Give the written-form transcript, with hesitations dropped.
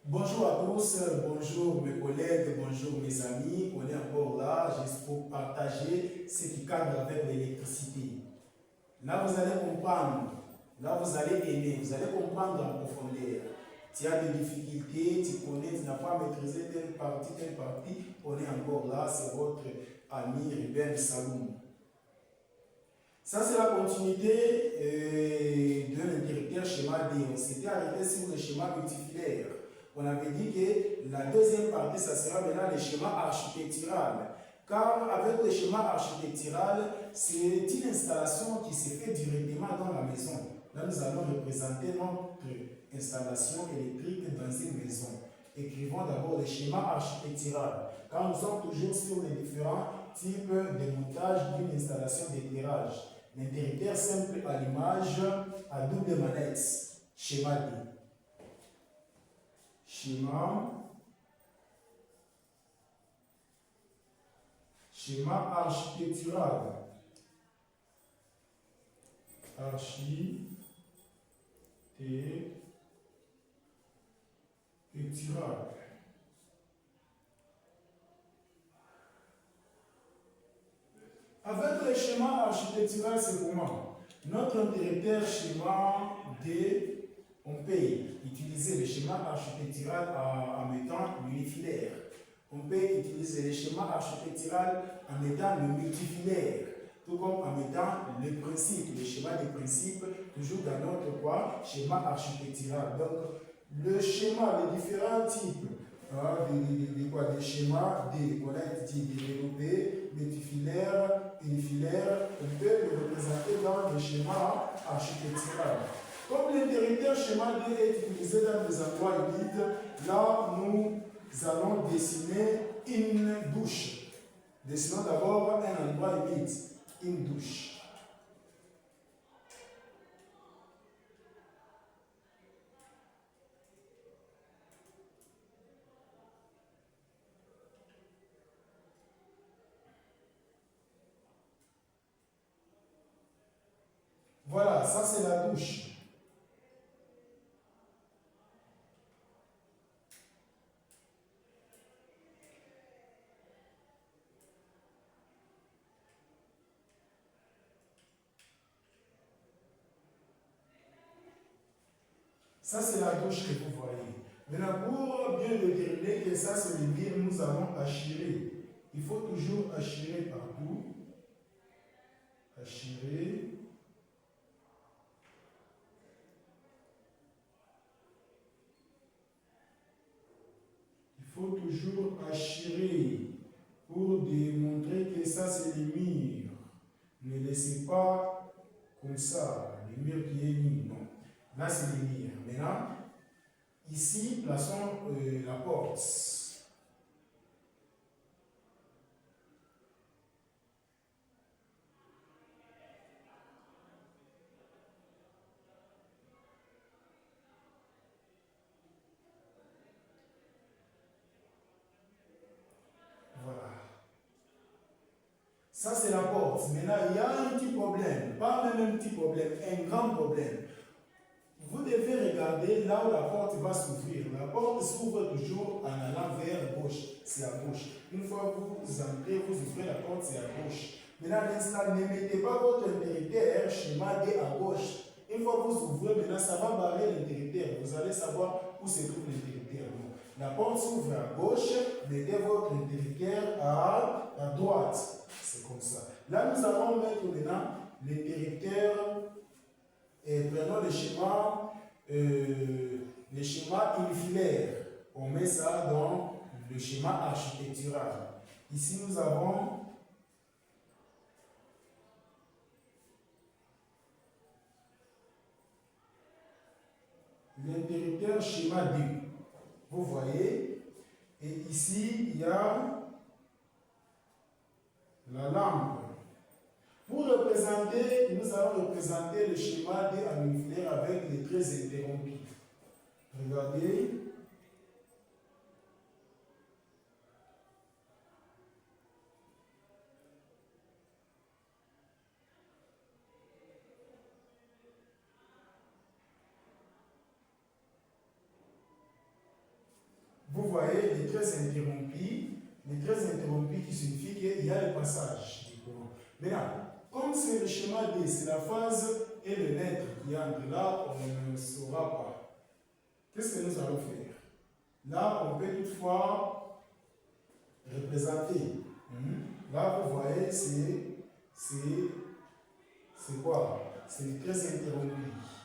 Bonjour à tous, bonjour mes collègues, bonjour mes amis. On est encore là juste pour partager ce qui cadre avec l'électricité. Là, vous allez comprendre, là, vous allez aimer, vous allez comprendre en profondeur. Tu as des difficultés, tu connais, tu n'as pas maîtrisé telle partie, on est encore là, c'est votre ami Ruben Saloum. Ça, c'est la continuité de l'interrupteur schéma D. On s'était arrêté sur le schéma multifilaire. On avait dit que la deuxième partie, ça sera maintenant le schéma architectural. Car avec le schéma architectural, c'est une installation qui se fait directement dans la maison. Là, nous allons représenter notre installation électrique dans une maison. Écrivons d'abord le schéma architectural. Car nous sommes toujours sur les différents types de montage d'une installation d'éclairage. L'interrupteur simple à l'image à double manette. Schéma D. Schéma architectural. Architectural. Avec le schéma architectural, c'est comment? Notre interrupteur schéma D, on peut utiliser le schéma architectural en mettant l'unifilaire. On peut utiliser le schéma architectural en mettant le multifilaire, tout comme en mettant le principe, le schéma des principes, toujours dans notre quoi? Schéma architectural. Donc, le schéma, les différents types des schémas qu'on a développés, multifilaire, unifilaire, on peut le représenter dans le schéma architectural. Comme l'interrupteur schéma D est utilisé dans des endroits humides, là nous allons dessiner une douche. Dessinons d'abord un endroit humide, une douche. Voilà, ça c'est la douche. Ça c'est la douche que vous voyez. Maintenant, pour bien déterminer que ça c'est le bien, nous allons achirer. Il faut toujours achirer partout. Achirer. Il faut toujours achirer pour démontrer que ça c'est le mur. Ne laissez pas comme ça, le mur qui est mis, non. Là c'est le mur. Maintenant, ici, plaçons la porte. Voilà. Ça, c'est la porte. Maintenant, il y a un petit problème. Pas même un petit problème, un grand problème. Vous devez regarder là où la porte va s'ouvrir. La porte s'ouvre toujours en allant vers gauche. C'est à gauche. Une fois que vous entrez, vous ouvrez la porte, c'est à gauche. Maintenant, à l'instant, ne mettez pas votre interrupteur schéma D à gauche. Une fois que vous ouvrez, maintenant, ça va barrer l'interrupteur. Vous allez savoir où se trouve l'interrupteur. La porte s'ouvre à gauche, mettez votre interrupteur à droite. C'est comme ça. Là, nous allons mettre maintenant l'interrupteur et prenons le schéma unifilaire. On met ça dans le schéma architectural. Ici, nous avons l'interrupteur schéma D. Vous voyez, et ici, il y a la lampe. Pour représenter, nous allons représenter le schéma D en unifilaire avec les traits interrompus. Regardez. vous voyez les traits interrompus qui signifient qu'il y a le passage du courant. Maintenant, comme c'est le schéma D, c'est la phase et le lettre qui entre là, on ne saura pas. Qu'est-ce que nous allons faire? Là, on peut toutefois représenter. Là, vous voyez, c'est quoi? C'est les traits interrompus.